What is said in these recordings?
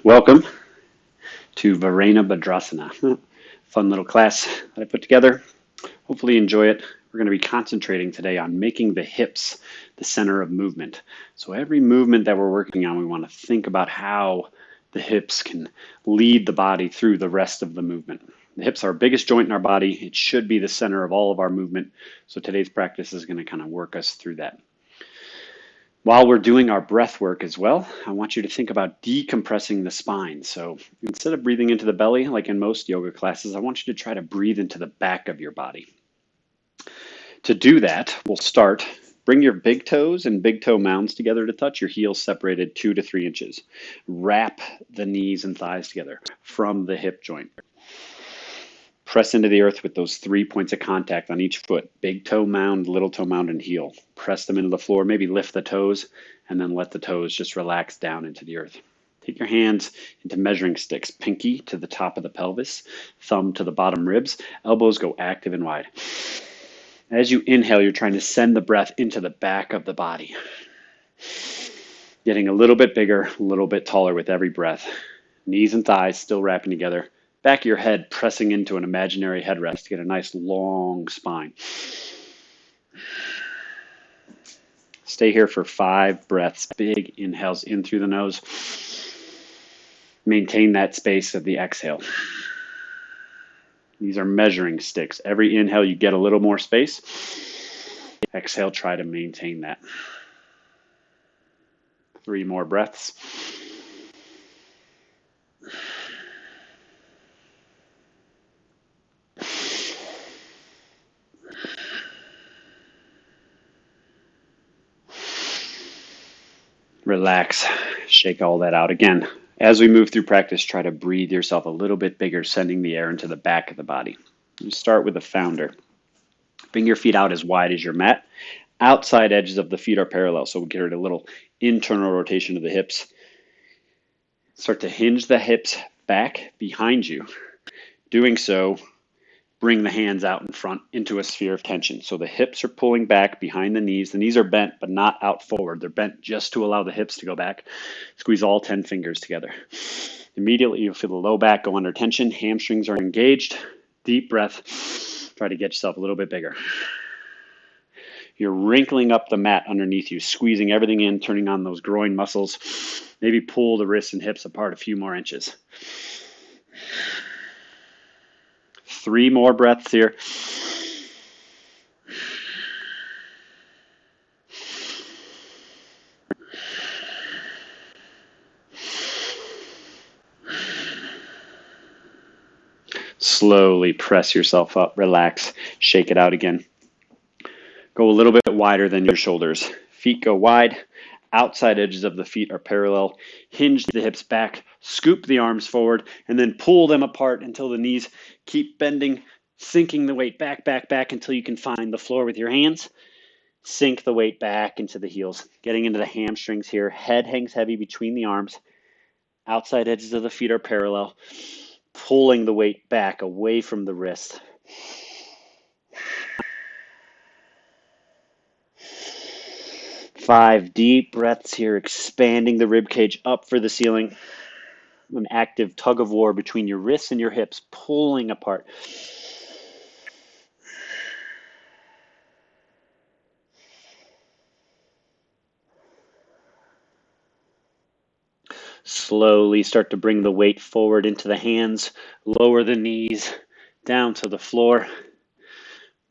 Welcome to Verenabahdrasana. Fun little class that I put together. Hopefully you enjoy it. We're going to be concentrating today on making the hips the center of movement. So every movement that we're working on, we want to think about how the hips can lead the body through the rest of the movement. The hips are our biggest joint in our body. It should be the center of all of our movement. So today's practice is going to kind of work us through that. While we're doing our breath work as well, I want you to think about decompressing the spine. So instead of breathing into the belly, like in most yoga classes, I want you to try to breathe into the back of your body. To do that, we'll start. Bring your big toes and big toe mounds together to touch, your heels separated 2 to 3 inches. Wrap the knees and thighs together from the hip joint. Press into the earth with those 3 points of contact on each foot. Big toe mound, little toe mound, and heel. Press them into the floor. Maybe lift the toes, and then let the toes just relax down into the earth. Take your hands into measuring sticks. Pinky to the top of the pelvis. Thumb to the bottom ribs. Elbows go active and wide. As you inhale, you're trying to send the breath into the back of the body. Getting a little bit bigger, a little bit taller with every breath. Knees and thighs still wrapping together. Back of your head pressing into an imaginary headrest to get a nice long spine. Stay here for 5 breaths. Big inhales in through the nose. Maintain that space of the exhale. These are measuring sticks. Every inhale you get a little more space. Exhale, try to maintain that. 3 more breaths. Relax, shake all that out. Again, as we move through practice, try to breathe yourself a little bit bigger, sending the air into the back of the body. You start with the founder. Bring your feet out as wide as your mat. Outside edges of the feet are parallel, so we get a little internal rotation of the hips. Start to hinge the hips back behind you. Doing so, bring the hands out in front into a sphere of tension. So the hips are pulling back behind the knees. The knees are bent, but not out forward. They're bent just to allow the hips to go back. Squeeze all 10 fingers together. Immediately, you'll feel the low back go under tension. Hamstrings are engaged. Deep breath. Try to get yourself a little bit bigger. You're wrinkling up the mat underneath you, squeezing everything in, turning on those groin muscles. Maybe pull the wrists and hips apart a few more inches. 3 more breaths here. Slowly press yourself up, relax, shake it out again. Go a little bit wider than your shoulders. Feet go wide. Outside edges of the feet are parallel. Hinge the hips back, scoop the arms forward, and then pull them apart until the knees keep bending, sinking the weight back, back, back until you can find the floor with your hands. Sink the weight back into the heels, getting into the hamstrings here. Head hangs heavy between the arms. Outside edges of the feet are parallel. Pulling the weight back away from the wrist. Five deep breaths here, expanding the rib cage up for the ceiling. An active tug of war between your wrists and your hips, pulling apart. Slowly start to bring the weight forward into the hands, lower the knees, down to the floor.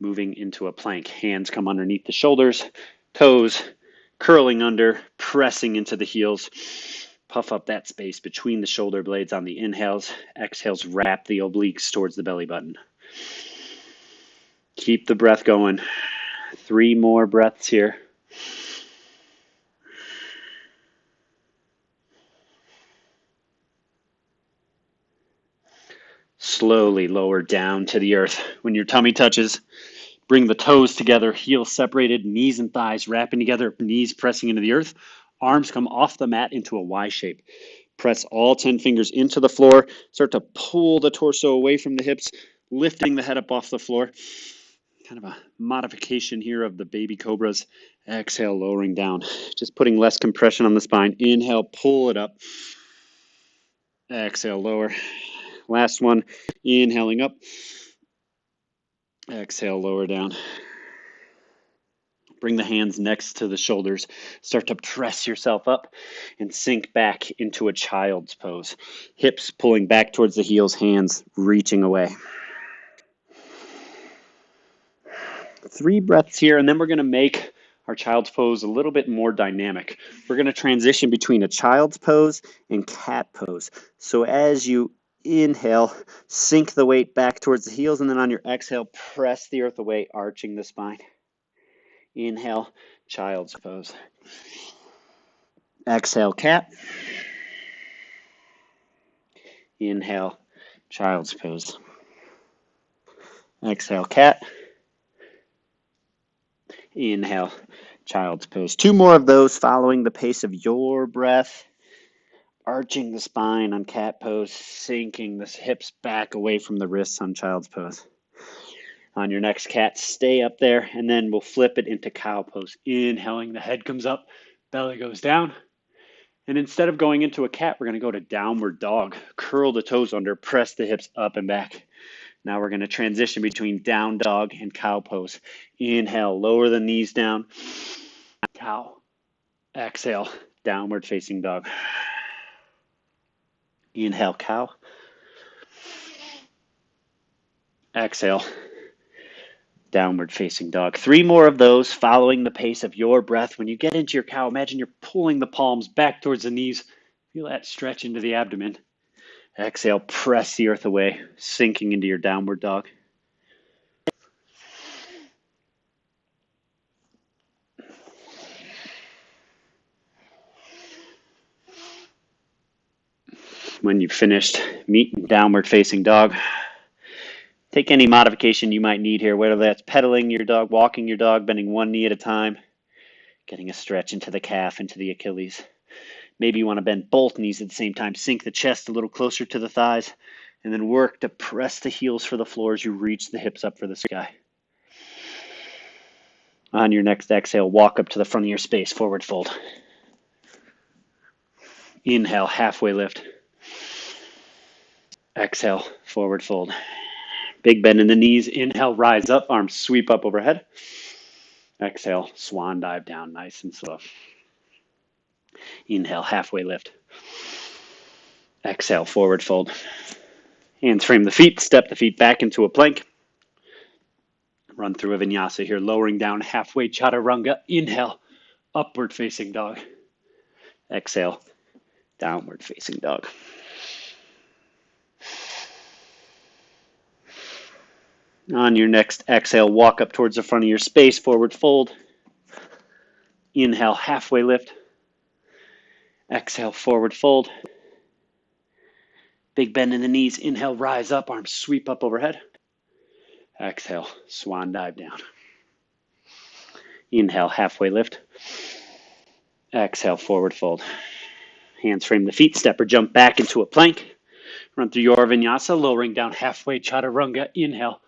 Moving into a plank. Hands come underneath the shoulders, toes curling under, pressing into the heels. Puff up that space between the shoulder blades on the inhales. Exhales, wrap the obliques towards the belly button. Keep the breath going. 3 more breaths here. Slowly lower down to the earth. When your tummy touches, bring the toes together, heels separated, knees and thighs wrapping together, knees pressing into the earth. Arms come off the mat into a Y shape. Press all 10 fingers into the floor. Start to pull the torso away from the hips, lifting the head up off the floor. Kind of a modification here of the baby cobras. Exhale, lowering down. Just putting less compression on the spine. Inhale, pull it up. Exhale, lower. Last one, inhaling up. Exhale, lower down. Bring the hands next to the shoulders. Start to press yourself up and sink back into a child's pose. Hips pulling back towards the heels, hands reaching away. 3 breaths here, and then we're going to make our child's pose a little bit more dynamic. We're going to transition between a child's pose and cat pose. So as you inhale, sink the weight back towards the heels, and then on your exhale, press the earth away, arching the spine. Inhale, child's pose. Exhale, cat. Inhale, child's pose. Exhale, cat. Inhale, child's pose. 2 more of those following the pace of your breath. Arching the spine on cat pose, sinking the hips back away from the wrists on child's pose. On your next cat, stay up there, and then we'll flip it into cow pose. Inhaling, the head comes up, belly goes down. And instead of going into a cat, we're going to go to downward dog. Curl the toes under, press the hips up and back. Now we're going to transition between down dog and cow pose. Inhale, lower the knees down. Cow. Exhale, downward facing dog. Inhale, cow. Exhale, downward facing dog. 3 more of those following the pace of your breath. When you get into your cow, imagine you're pulling the palms back towards the knees. Feel that stretch into the abdomen. Exhale, press the earth away, sinking into your downward dog. When you've finished, meet downward facing dog. Take any modification you might need here, whether that's pedaling your dog, walking your dog, bending one knee at a time, getting a stretch into the calf, into the Achilles. Maybe you want to bend both knees at the same time, sink the chest a little closer to the thighs, and then work to press the heels for the floor as you reach the hips up for the sky. On your next exhale, walk up to the front of your space, forward fold. Inhale, halfway lift. Exhale, forward fold. Big bend in the knees. Inhale, rise up, arms sweep up overhead. Exhale, swan dive down, nice and slow. Inhale, halfway lift. Exhale, forward fold. Hands frame the feet, step the feet back into a plank. Run through a vinyasa here, lowering down halfway chaturanga. Inhale, upward facing dog. Exhale, downward facing dog. On your next exhale, walk up towards the front of your space, forward fold. Inhale, halfway lift. Exhale, forward fold. Big bend in the knees. Inhale, rise up, arms sweep up overhead. Exhale, swan dive down. Inhale, halfway lift. Exhale, forward fold. Hands frame the feet, step or jump back into a plank. Run through your vinyasa, lowering down halfway chaturanga. Inhale,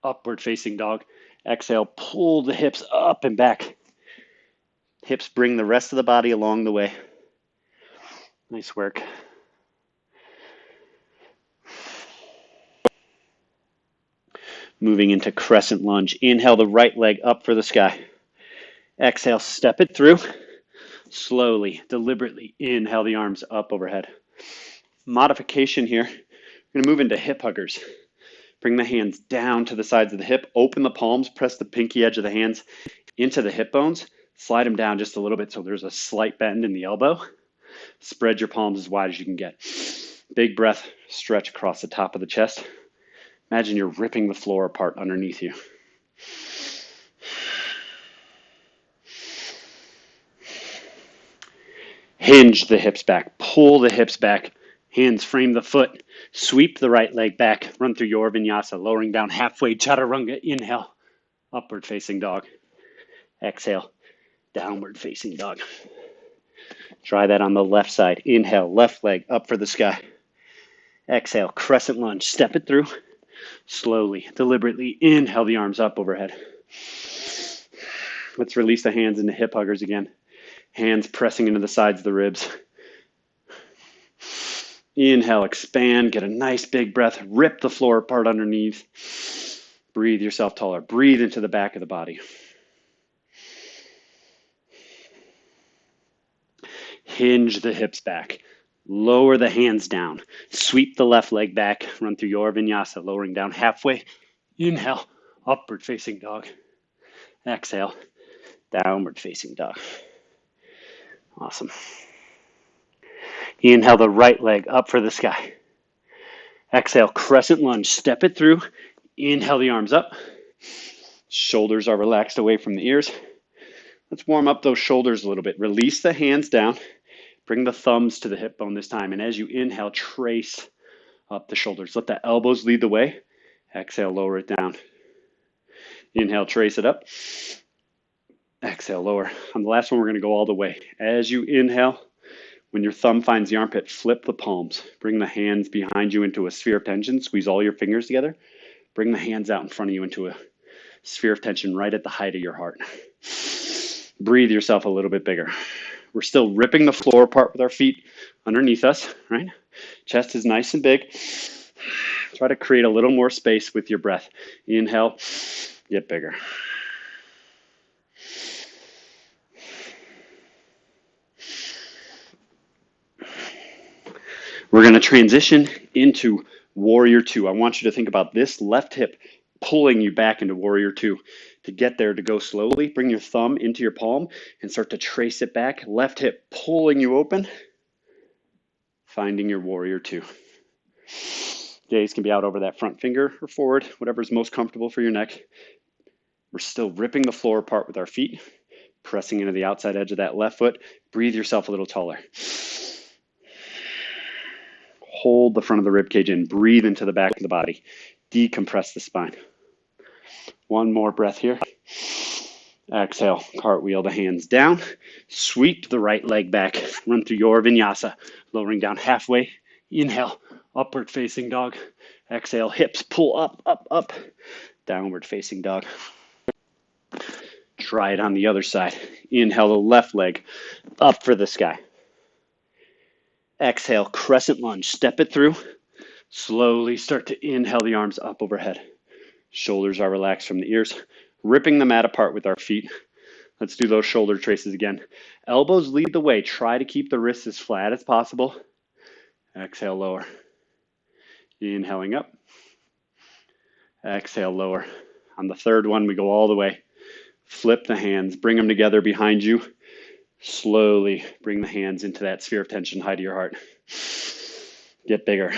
upward facing dog. Exhale, pull the hips up and back. Hips bring the rest of the body along the way. Nice work. Moving into crescent lunge. Inhale the right leg up for the sky. Exhale, step it through. Slowly, deliberately inhale the arms up overhead. Modification here. We're going to move into hip huggers. Bring the hands down to the sides of the hip. Open the palms. Press the pinky edge of the hands into the hip bones. Slide them down just a little bit so there's a slight bend in the elbow. Spread your palms as wide as you can get. Big breath. Stretch across the top of the chest. Imagine you're ripping the floor apart underneath you. Hinge the hips back. Pull the hips back. Hands frame the foot. Sweep the right leg back. Run through your vinyasa, lowering down halfway chaturanga. Inhale, upward facing dog. Exhale, downward facing dog. Try that on the left side. Inhale, left leg up for the sky. Exhale, crescent lunge. Step it through. Slowly, deliberately inhale the arms up overhead. Let's release the hands into hip huggers again. Hands pressing into the sides of the ribs. Inhale, expand, get a nice big breath, rip the floor apart underneath. Breathe yourself taller. Breathe into the back of the body. Hinge the hips back. Lower the hands down. Sweep the left leg back. Run through your vinyasa, lowering down halfway. Inhale, upward facing dog. Exhale, downward facing dog. Awesome. Inhale the right leg up for the sky. Exhale, crescent lunge. Step it through. Inhale the arms up. Shoulders are relaxed away from the ears. Let's warm up those shoulders a little bit. Release the hands down. Bring the thumbs to the hip bone this time. And as you inhale, trace up the shoulders. Let the elbows lead the way. Exhale, lower it down. Inhale, trace it up. Exhale, lower. On the last one, we're going to go all the way. As you inhale, when your thumb finds the armpit, flip the palms. Bring the hands behind you into a sphere of tension. Squeeze all your fingers together. Bring the hands out in front of you into a sphere of tension right at the height of your heart. Breathe yourself a little bit bigger. We're still ripping the floor apart with our feet underneath us, right? Chest is nice and big. Try to create a little more space with your breath. Inhale, get bigger. We're going to transition into Warrior Two. I want you to think about this left hip pulling you back into Warrior Two. To get there, to go slowly, bring your thumb into your palm and start to trace it back. Left hip pulling you open, finding your Warrior Two. Gaze can be out over that front finger or forward, whatever's most comfortable for your neck. We're still ripping the floor apart with our feet, pressing into the outside edge of that left foot. Breathe yourself a little taller. Hold the front of the rib cage in. Breathe into the back of the body. Decompress the spine. One more breath here. Exhale, cartwheel the hands down. Sweep the right leg back. Run through your vinyasa, lowering down halfway. Inhale, upward facing dog. Exhale, hips pull up, up, up. Downward facing dog. Try it on the other side. Inhale the left leg up for the sky. Exhale, crescent lunge. Step it through. Slowly start to inhale the arms up overhead. Shoulders are relaxed from the ears. Ripping the mat apart with our feet. Let's do those shoulder traces again. Elbows lead the way. Try to keep the wrists as flat as possible. Exhale, lower. Inhaling up. Exhale, lower. On the third one, we go all the way. Flip the hands. Bring them together behind you. Slowly bring the hands into that sphere of tension, height of your heart. Get bigger.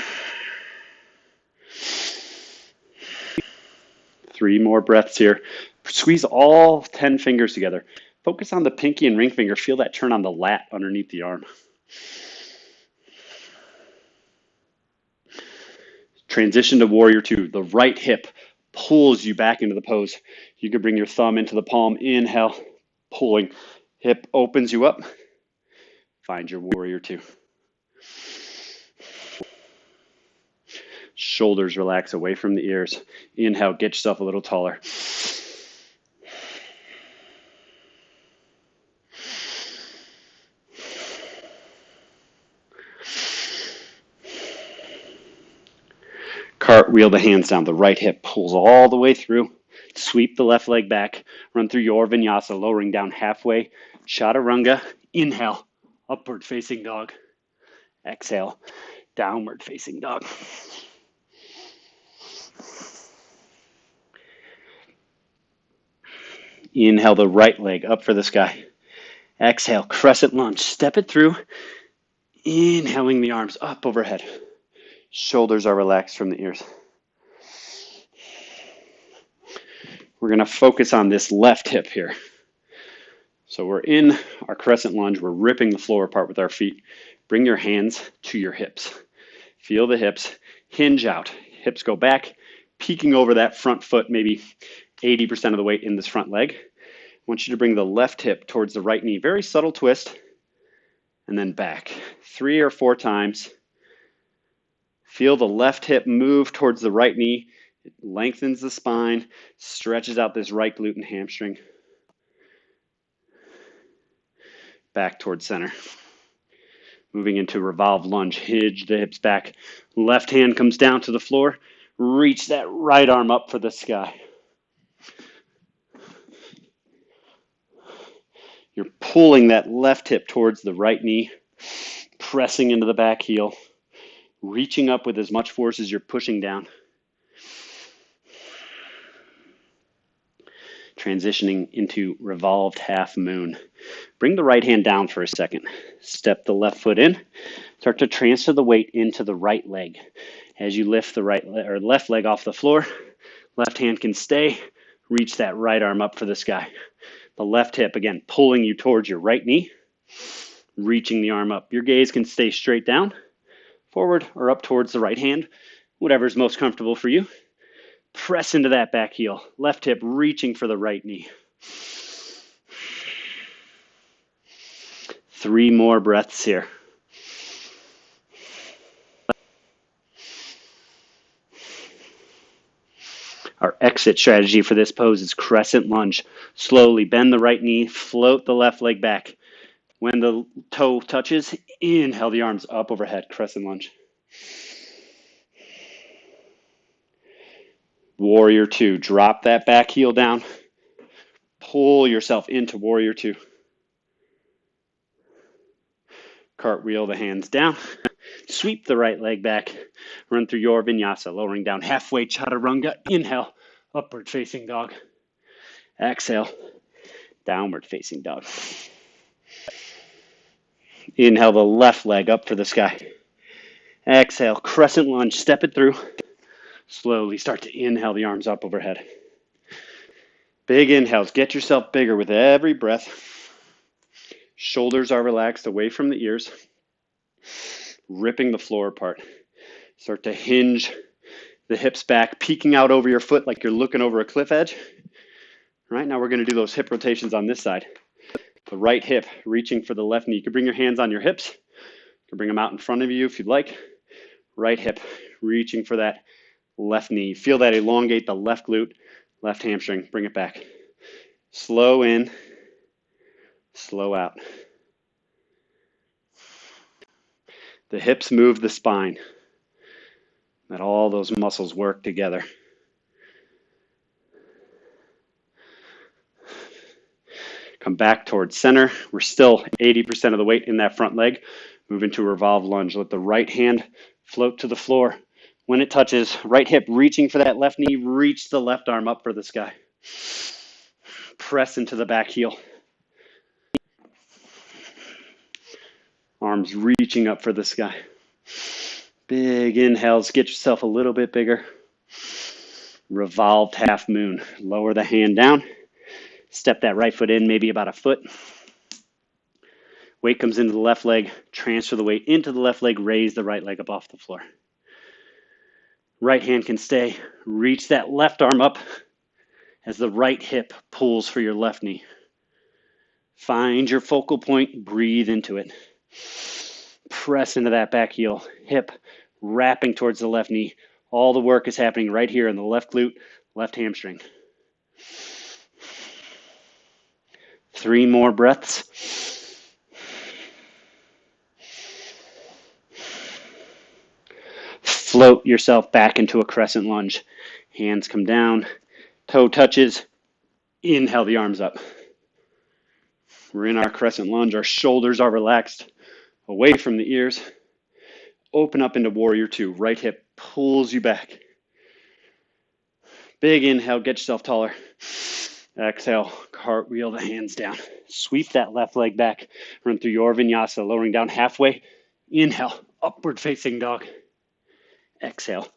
3 more breaths here. Squeeze all 10 fingers together. Focus on the pinky and ring finger. Feel that turn on the lat underneath the arm. Transition to Warrior Two. The right hip pulls you back into the pose. You could bring your thumb into the palm. Inhale, pulling. Hip opens you up. Find your Warrior Two. Shoulders relax away from the ears. Inhale, get yourself a little taller. Cartwheel the hands down. The right hip pulls all the way through. Sweep the left leg back. Run through your vinyasa, lowering down halfway. Chaturanga. Inhale, upward facing dog. Exhale, downward facing dog. Inhale the right leg up for the sky. Exhale, crescent lunge. Step it through. Inhaling the arms up overhead. Shoulders are relaxed from the ears. We're going to focus on this left hip here. So we're in our crescent lunge. We're ripping the floor apart with our feet. Bring your hands to your hips. Feel the hips. Hinge out. Hips go back, peeking over that front foot, maybe 80% of the weight in this front leg. I want you to bring the left hip towards the right knee. Very subtle twist. And then back. 3 or 4 times. Feel the left hip move towards the right knee. It lengthens the spine, stretches out this right glute and hamstring. Back towards center. Moving into revolve lunge, hinge the hips back. Left hand comes down to the floor. Reach that right arm up for the sky. You're pulling that left hip towards the right knee, pressing into the back heel, reaching up with as much force as you're pushing down. Transitioning into revolved half moon. Bring the right hand down for a second. Step the left foot in. Start to transfer the weight into the right leg. As you lift the left leg off the floor, left hand can stay. Reach that right arm up for the sky. The left hip, again, pulling you towards your right knee, reaching the arm up. Your gaze can stay straight down, forward, or up towards the right hand, whatever's most comfortable for you. Press into that back heel. Left hip reaching for the right knee. 3 more breaths here. Our exit strategy for this pose is crescent lunge. Slowly bend the right knee, float the left leg back. When the toe touches, inhale the arms up overhead, crescent lunge. Warrior 2, drop that back heel down. Pull yourself into Warrior 2. Cartwheel the hands down. Sweep the right leg back. Run through your vinyasa, lowering down halfway, chaturanga. Inhale, upward facing dog. Exhale, downward facing dog. Inhale the left leg up for the sky. Exhale, crescent lunge, step it through. Slowly start to inhale the arms up overhead. Big inhales, get yourself bigger with every breath. Shoulders are relaxed away from the ears, ripping the floor apart. Start to hinge the hips back, peeking out over your foot like you're looking over a cliff edge. Right now we're going to do those hip rotations on this side. The right hip reaching for the left knee. You can bring your hands on your hips. You can bring them out in front of you if you'd like. Right hip reaching for that left knee. Feel that elongate the left glute, left hamstring. Bring it back. Slow in, slow out. The hips move the spine. Let all those muscles work together. Come back towards center. We're still 80% of the weight in that front leg. Move into revolve lunge. Let the right hand float to the floor. When it touches, right hip reaching for that left knee, reach the left arm up for the sky. Press into the back heel. Arms reaching up for the sky. Big inhales, get yourself a little bit bigger. Revolved half moon. Lower the hand down. Step that right foot in, maybe about a foot. Weight comes into the left leg. Transfer the weight into the left leg. Raise the right leg up off the floor. Right hand can stay. Reach that left arm up as the right hip pulls for your left knee. Find your focal point. Breathe into it. Press into that back heel. Hip wrapping towards the left knee. All the work is happening right here in the left glute, left hamstring. 3 more breaths. Float yourself back into a crescent lunge. Hands come down. Toe touches. Inhale the arms up. We're in our crescent lunge. Our shoulders are relaxed away from the ears. Open up into Warrior 2. Right hip pulls you back. Big inhale, get yourself taller. Exhale, cartwheel the hands down. Sweep that left leg back. Run through your vinyasa, lowering down halfway. Inhale, upward facing dog. Exhale,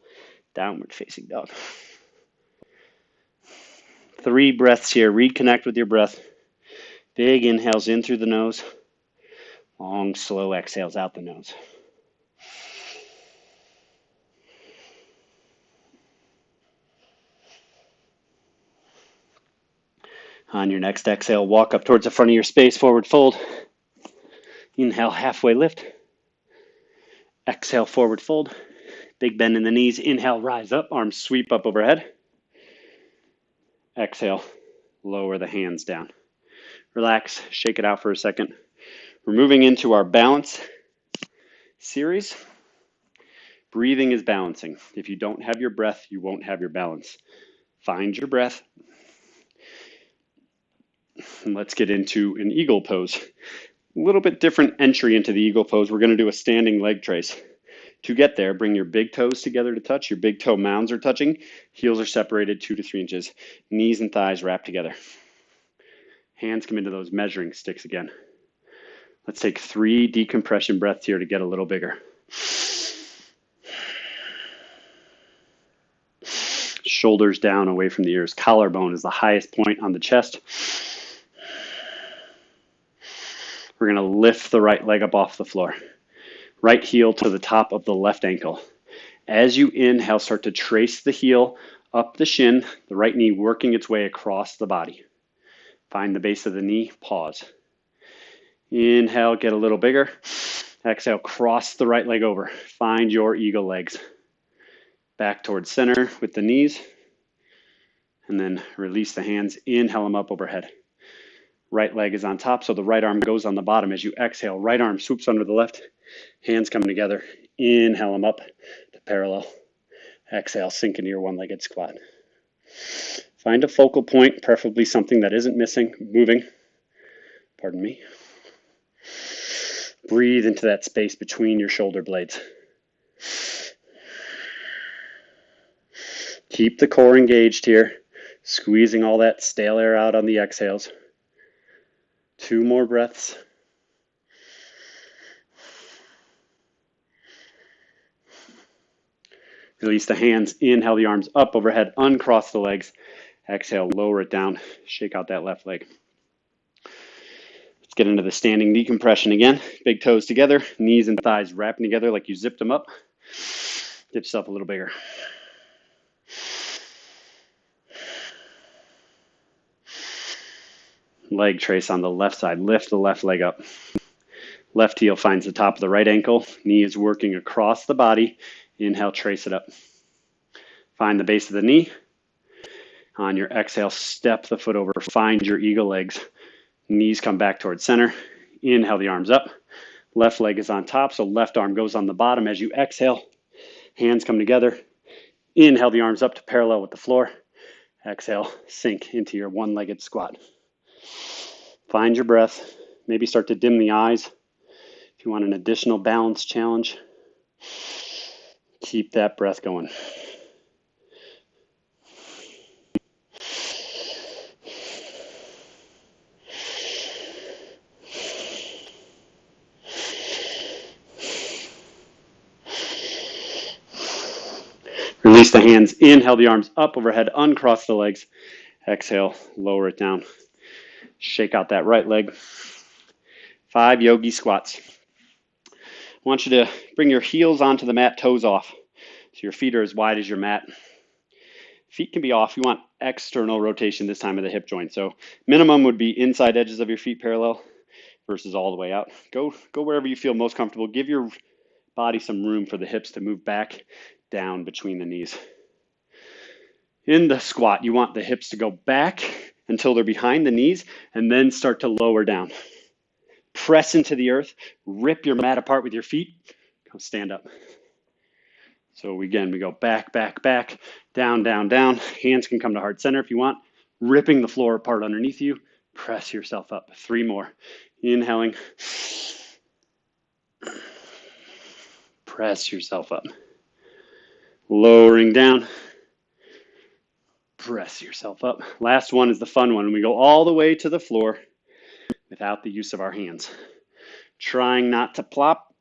downward facing dog. 3 breaths here. Reconnect with your breath. Big inhales in through the nose. Long, slow exhales out the nose. On your next exhale, walk up towards the front of your space, forward fold. Inhale, halfway lift. Exhale, forward fold. Big bend in the knees. Inhale, rise up. Arms sweep up overhead. Exhale, lower the hands down. Relax, shake it out for a second. We're moving into our balance series. Breathing is balancing. If you don't have your breath, you won't have your balance. Find your breath. And let's get into an eagle pose. A little bit different entry into the eagle pose. We're going to do a standing leg trace. To get there, bring your big toes together to touch. Your big toe mounds are touching. Heels are separated 2 to 3 inches. Knees and thighs wrap together. Hands come into those measuring sticks again. Let's take 3 decompression breaths here to get a little bigger. Shoulders down away from the ears. Collarbone is the highest point on the chest. We're going to lift the right leg up off the floor. Right heel to the top of the left ankle. As you inhale, start to trace the heel up the shin, the right knee working its way across the body. Find the base of the knee, pause. Inhale, get a little bigger. Exhale, cross the right leg over. Find your eagle legs. Back towards center with the knees. And then release the hands, inhale them up overhead. Right leg is on top, so the right arm goes on the bottom. As you exhale, right arm swoops under the left. Hands coming together. Inhale them up to parallel. Exhale, sink into your one-legged squat. Find a focal point, preferably something that isn't moving. Pardon me. Breathe into that space between your shoulder blades. Keep the core engaged here, squeezing all that stale air out on the exhales. 2 more breaths. Release the hands, inhale the arms up overhead, uncross the legs. Exhale, lower it down, shake out that left leg. Let's get into the standing decompression again. Big toes together, knees and thighs wrapping together like you zipped them up. Get yourself a little bigger. Leg trace on the left side. Lift the left leg up. Left heel finds the top of the right ankle. Knee is working across the body. Inhale, trace it up. Find the base of the knee. On your exhale, step the foot over. Find your eagle legs. Knees come back towards center. Inhale the arms up. Left leg is on top, so left arm goes on the bottom. As you exhale, hands come together. Inhale the arms up to parallel with the floor. Exhale, sink into your one-legged squat. Find your breath. Maybe start to dim the eyes. If you want an additional balance challenge, keep that breath going. Release the hands. Inhale the arms up overhead. Uncross the legs. Exhale, lower it down. Shake out that right leg. 5 yogi squats. I want you to bring your heels onto the mat, toes off. So your feet are as wide as your mat. Feet can be off. You want external rotation this time of the hip joint. So minimum would be inside edges of your feet parallel versus all the way out. Go wherever you feel most comfortable. Give your body some room for the hips to move back down between the knees. In the squat, you want the hips to go back until they're behind the knees and then start to lower down. Press into the earth, rip your mat apart with your feet, go stand up. So again, we go back, back, back, down, down, down. Hands can come to heart center if you want. Ripping the floor apart underneath you, press yourself up. 3 more. Inhaling. Press yourself up. Lowering down. Press yourself up. Last one is the fun one. We go all the way to the floor without the use of our hands. Trying not to plop.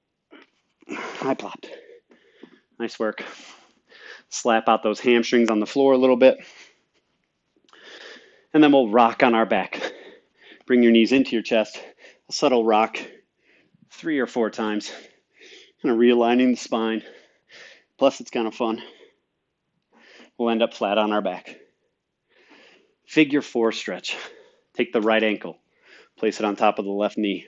I plopped. Nice work. Slap out those hamstrings on the floor a little bit. And then we'll rock on our back. Bring your knees into your chest. A subtle rock 3 or 4 times. Kind of realigning the spine. Plus, it's kind of fun. We'll end up flat on our back. Figure 4 stretch. Take the right ankle. Place it on top of the left knee.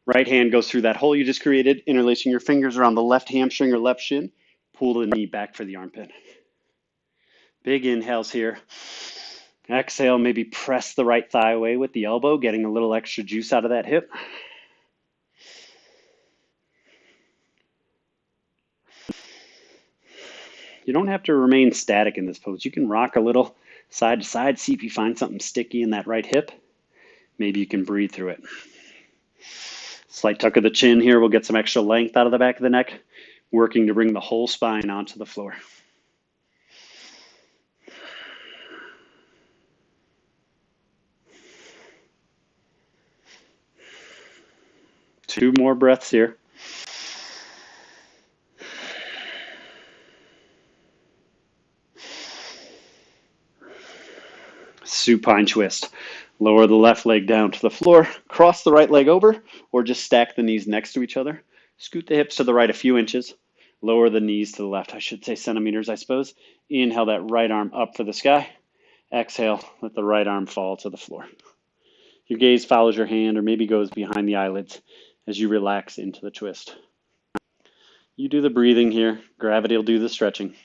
Right hand goes through that hole you just created, interlacing your fingers around the left hamstring or left shin. Pull the knee back for the armpit. Big inhales here. Exhale, maybe press the right thigh away with the elbow, getting a little extra juice out of that hip. You don't have to remain static in this pose. You can rock a little side to side, see if you find something sticky in that right hip. Maybe you can breathe through it. Slight tuck of the chin here. We'll get some extra length out of the back of the neck, working to bring the whole spine onto the floor. Two more breaths here. Supine twist. Lower the left leg down to the floor, cross the right leg over, or just stack the knees next to each other. Scoot the hips to the right a few inches. Lower the knees to the left, I should say centimeters, I suppose. Inhale that right arm up for the sky. Exhale, let the right arm fall to the floor. Your gaze follows your hand or maybe goes behind the eyelids as you relax into the twist. You do the breathing here. Gravity will do the stretching.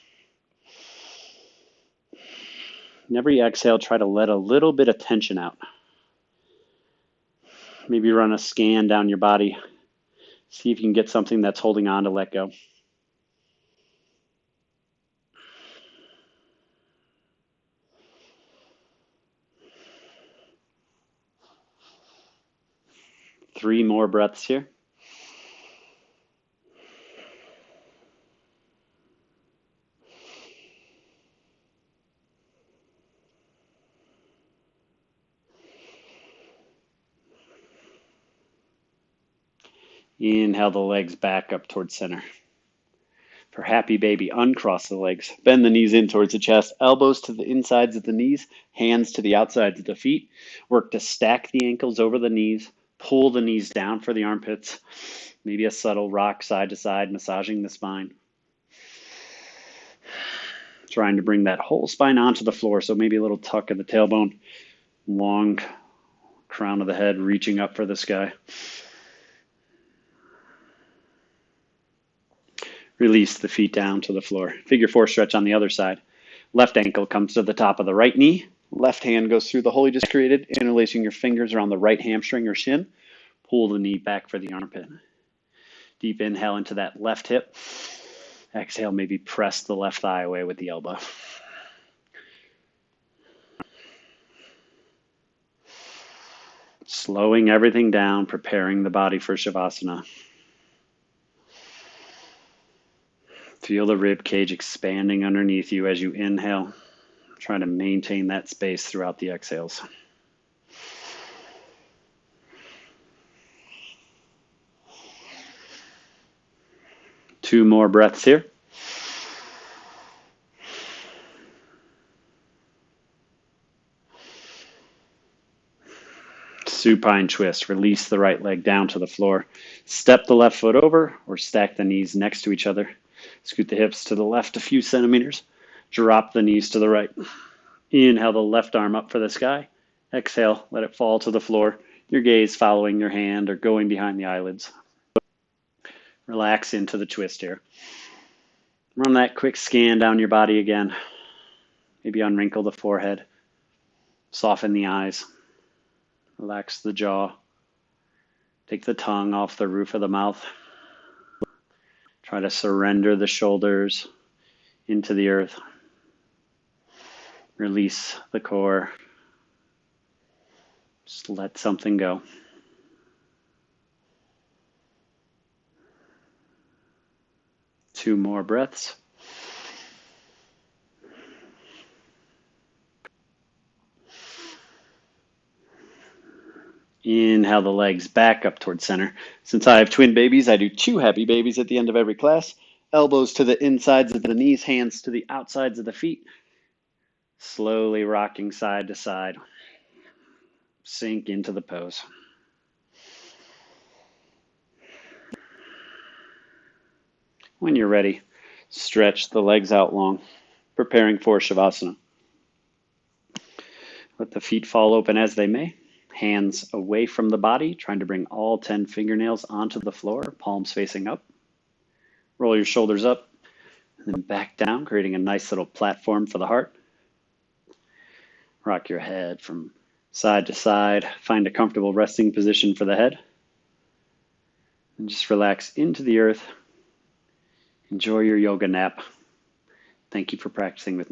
And every exhale, try to let a little bit of tension out. Maybe run a scan down your body. See if you can get something that's holding on to let go. Three more breaths here. Inhale the legs back up towards center. For happy baby, uncross the legs. Bend the knees in towards the chest. Elbows to the insides of the knees. Hands to the outsides of the feet. Work to stack the ankles over the knees. Pull the knees down for the armpits. Maybe a subtle rock side to side, massaging the spine. Trying to bring that whole spine onto the floor. So maybe a little tuck in the tailbone. Long crown of the head reaching up for the sky. Release the feet down to the floor. Figure four stretch on the other side. Left ankle comes to the top of the right knee. Left hand goes through the hole you just created, interlacing your fingers around the right hamstring or shin. Pull the knee back for the armpit. Deep inhale into that left hip. Exhale, maybe press the left thigh away with the elbow. Slowing everything down, preparing the body for Shavasana. Feel the rib cage expanding underneath you as you inhale. Try to maintain that space throughout the exhales. Two more breaths here. Supine twist. Release the right leg down to the floor. Step the left foot over or stack the knees next to each other. Scoot the hips to the left a few centimeters. Drop the knees to the right. Inhale the left arm up for the sky. Exhale, let it fall to the floor. Your gaze following your hand or going behind the eyelids. Relax into the twist here. Run that quick scan down your body again. Maybe unwrinkle the forehead. Soften the eyes. Relax the jaw. Take the tongue off the roof of the mouth. Try to surrender the shoulders into the earth. Release the core. Just let something go. Two more breaths. Inhale the legs back up towards center. Since I have twin babies, I do two happy babies at the end of every class. Elbows to the insides of the knees, hands to the outsides of the feet. Slowly rocking side to side. Sink into the pose. When you're ready, stretch the legs out long, preparing for Shavasana. Let the feet fall open as they may. Hands away from the body, trying to bring all 10 fingernails onto the floor, palms facing up. Roll your shoulders up and then back down, creating a nice little platform for the heart. Rock your head from side to side. Find a comfortable resting position for the head. And just relax into the earth. Enjoy your yoga nap. Thank you for practicing with me.